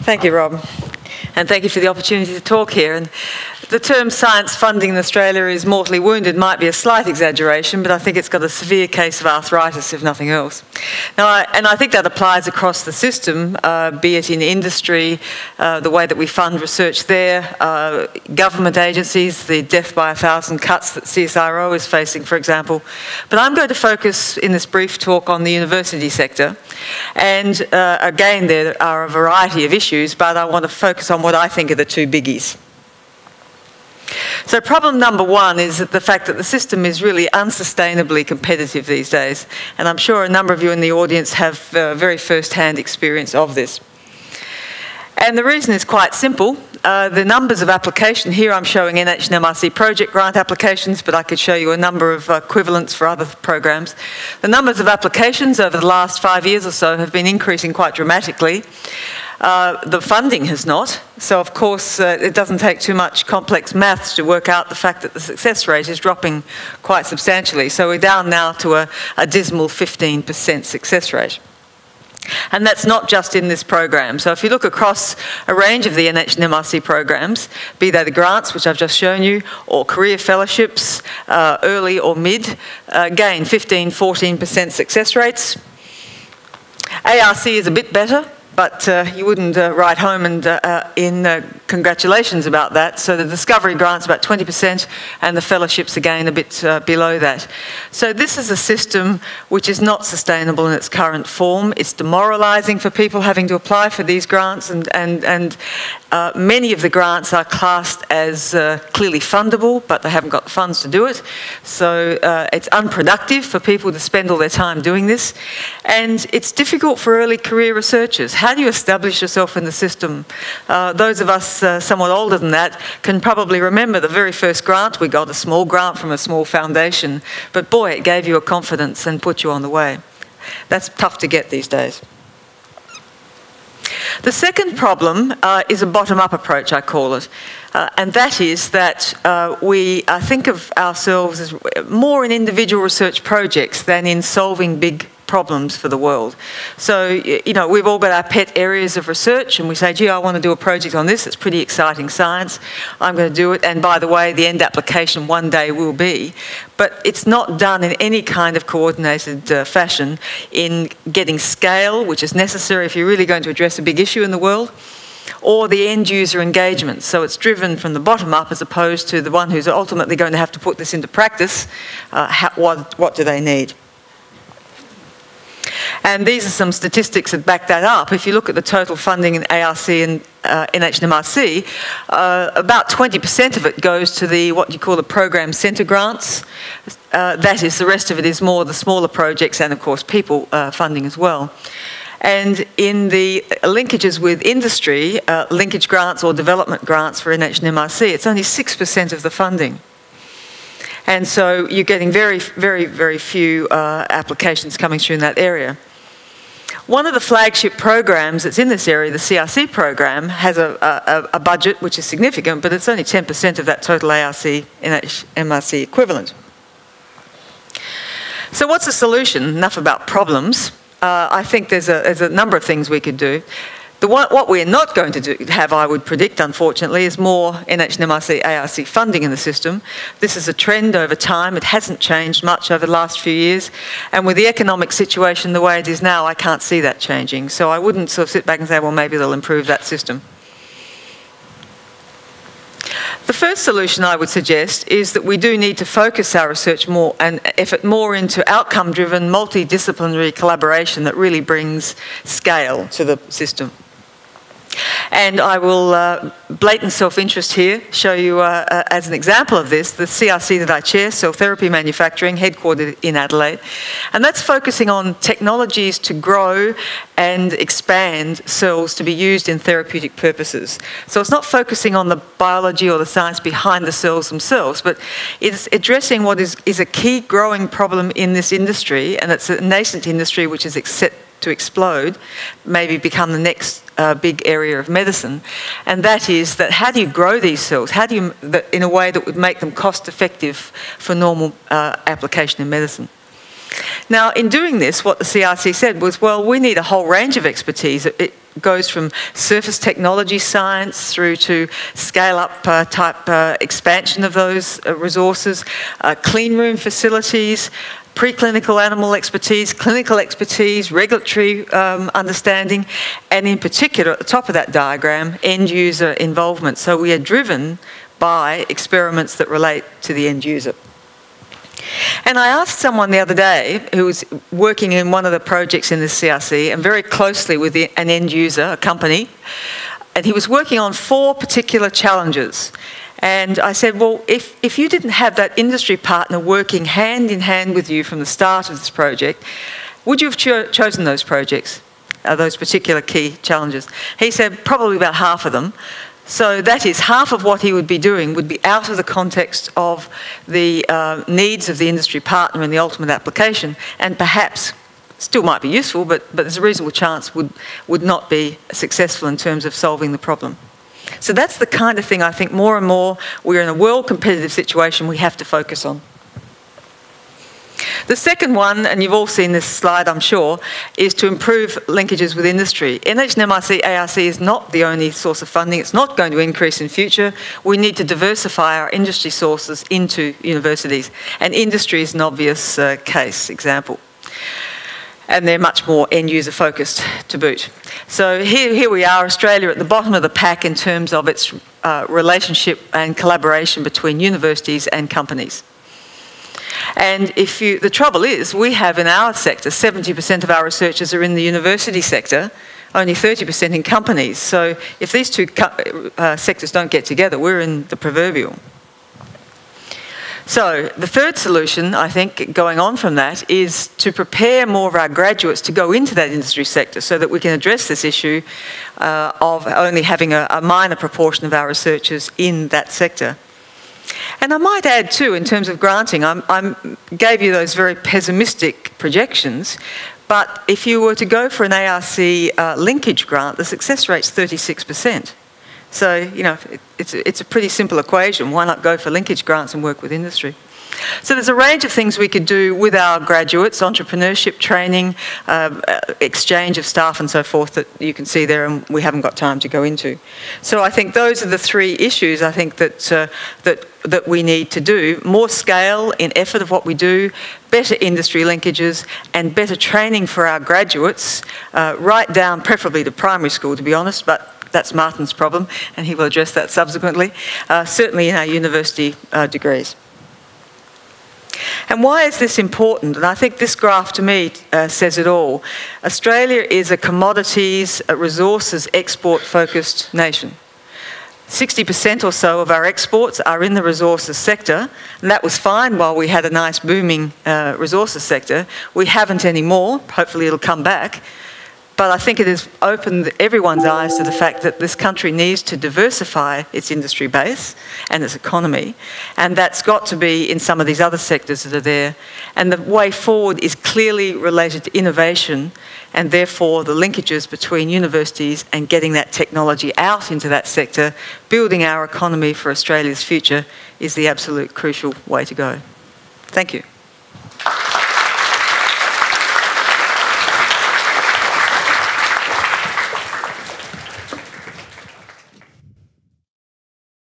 Thank you, Rob. And thank you for the opportunity to talk here. And the term science funding in Australia is mortally wounded might be a slight exaggeration, but I think it's got a severe case of arthritis, if nothing else. Now, I think that applies across the system, be it in industry, the way that we fund research there, government agencies, the death by 1,000 cuts that CSIRO is facing, for example. But I'm going to focus in this brief talk on the university sector. And again, there are a variety of issues, but I want to focus on what I think are the two biggies. So problem number one is the fact that the system is really unsustainably competitive these days. And I'm sure a number of you in the audience have very first-hand experience of this. And the reason is quite simple. The numbers of application here, I'm showing NH and MRC project grant applications, but I could show you a number of equivalents for other programs. The numbers of applications over the last 5 years or so have been increasing quite dramatically. The funding has not. So, of course, it doesn't take too much complex maths to work out the fact that the success rate is dropping quite substantially. So we're down now to a dismal 15% success rate. And that's not just in this program. So if you look across a range of the NH and MRC programs, be they the grants, which I've just shown you, or career fellowships, early or mid, again, 15–14% success rates. ARC is a bit better, but you wouldn't write home and in congratulations about that. So the discovery grant's about 20% and the fellowships again a bit below that. So this is a system which is not sustainable in its current form. It's demoralising for people having to apply for these grants, and many of the grants are classed as clearly fundable, but they haven't got the funds to do it. So it's unproductive for people to spend all their time doing this. And it's difficult for early career researchers. How do you establish yourself in the system? Those of us somewhat older than that can probably remember the very first grant. We got a small grant from a small foundation, but boy, it gave you a confidence and put you on the way. That's tough to get these days. The second problem is a bottom-up approach, I call it. And that is that we think of ourselves as more in individual research projects than in solving big problems for the world. So, you know, we've all got our pet areas of research and we say, gee, I want to do a project on this. It's pretty exciting science. I'm going to do it. And by the way, the end application one day will be. But it's not done in any kind of coordinated fashion in getting scale, which is necessary if you're really going to address a big issue in the world, or the end user engagement. So it's driven from the bottom up as opposed to the one who's ultimately going to have to put this into practice. What do they need? And these are some statistics that back that up. If you look at the total funding in ARC and NH and MRC, about 20% of it goes to what you call the program centre grants. That is, the rest of it is more the smaller projects and, of course, people funding as well. And in the linkages with industry, linkage grants or development grants for NH and MRC, it's only 6% of the funding. And so you're getting very, very, very few applications coming through in that area. One of the flagship programs that's in this area, the CRC program, has a budget which is significant, but it's only 10% of that total ARC NH MRC equivalent. So what's the solution? Enough about problems. I think there's a number of things we could do. What we're not going to have, I would predict, unfortunately, is more NH and MRC ARC funding in the system. This is a trend over time. It hasn't changed much over the last few years. And with the economic situation the way it is now, I can't see that changing. So I wouldn't sort of sit back and say, well, maybe they'll improve that system. The first solution I would suggest is that we do need to focus our research more and effort more into outcome-driven, multidisciplinary collaboration that really brings scale to the system. And I will, blatant self-interest here, show you as an example of this, the CRC that I chair, Cell Therapy Manufacturing, headquartered in Adelaide. And that's focusing on technologies to grow and expand cells to be used in therapeutic purposes. So it's not focusing on the biology or the science behind the cells themselves, but it's addressing what is a key growing problem in this industry, and it's a nascent industry which is set to explode, maybe become the next big area of medicine, and that is that how do you grow these cells? How do you, in a way that would make them cost effective for normal application in medicine? Now, in doing this, what the CRC said was, well, we need a whole range of expertise. It goes from surface technology science through to scale-up type expansion of those resources, clean room facilities, preclinical animal expertise, clinical expertise, regulatory understanding, and in particular, at the top of that diagram, end-user involvement. So we are driven by experiments that relate to the end user. And I asked someone the other day who was working in one of the projects in the CRC and very closely with an end user, a company, and he was working on 4 particular challenges. And I said, well, if you didn't have that industry partner working hand in hand with you from the start of this project, would you have chosen those projects, those particular key challenges? He said probably about half of them. So that is, half of what he would be doing would be out of the context of the needs of the industry partner and the ultimate application, and perhaps still might be useful, but there's a reasonable chance would not be successful in terms of solving the problem. So that's the kind of thing I think more and more we're in a world competitive situation we have to focus on. The second one, and you've all seen this slide I'm sure, is to improve linkages with industry. NHMRC ARC is not the only source of funding. It's not going to increase in future. We need to diversify our industry sources into universities. And industry is an obvious case example. And they're much more end-user focused to boot. So here we are, Australia at the bottom of the pack in terms of its relationship and collaboration between universities and companies. And the trouble is, we have in our sector, 70% of our researchers are in the university sector, only 30% in companies. So if these two sectors don't get together, we're in the proverbial. So the third solution, I think, going on from that, is to prepare more of our graduates to go into that industry sector so that we can address this issue of only having a minor proportion of our researchers in that sector. And I might add too, in terms of granting, I gave you those very pessimistic projections, but if you were to go for an ARC linkage grant, the success rate's 36%. So, you know, it's a pretty simple equation. Why not go for linkage grants and work with industry? So there's a range of things we could do with our graduates, entrepreneurship training, exchange of staff and so forth that you can see there and we haven't got time to go into. So I think those are the 3 issues I think that we need to do. More scale in effort of what we do, better industry linkages and better training for our graduates, right down preferably to primary school to be honest, but that's Martin's problem and he will address that subsequently, certainly in our university degrees. And why is this important? And I think this graph to me says it all. Australia is a commodities, resources export-focused nation. 60% or so of our exports are in the resources sector, and that was fine while we had a nice booming resources sector. We haven't anymore. Hopefully it'll come back. But I think it has opened everyone's eyes to the fact that this country needs to diversify its industry base and its economy, and that's got to be in some of these other sectors that are there. And the way forward is clearly related to innovation, and therefore the linkages between universities and getting that technology out into that sector, building our economy for Australia's future, is the absolute crucial way to go. Thank you.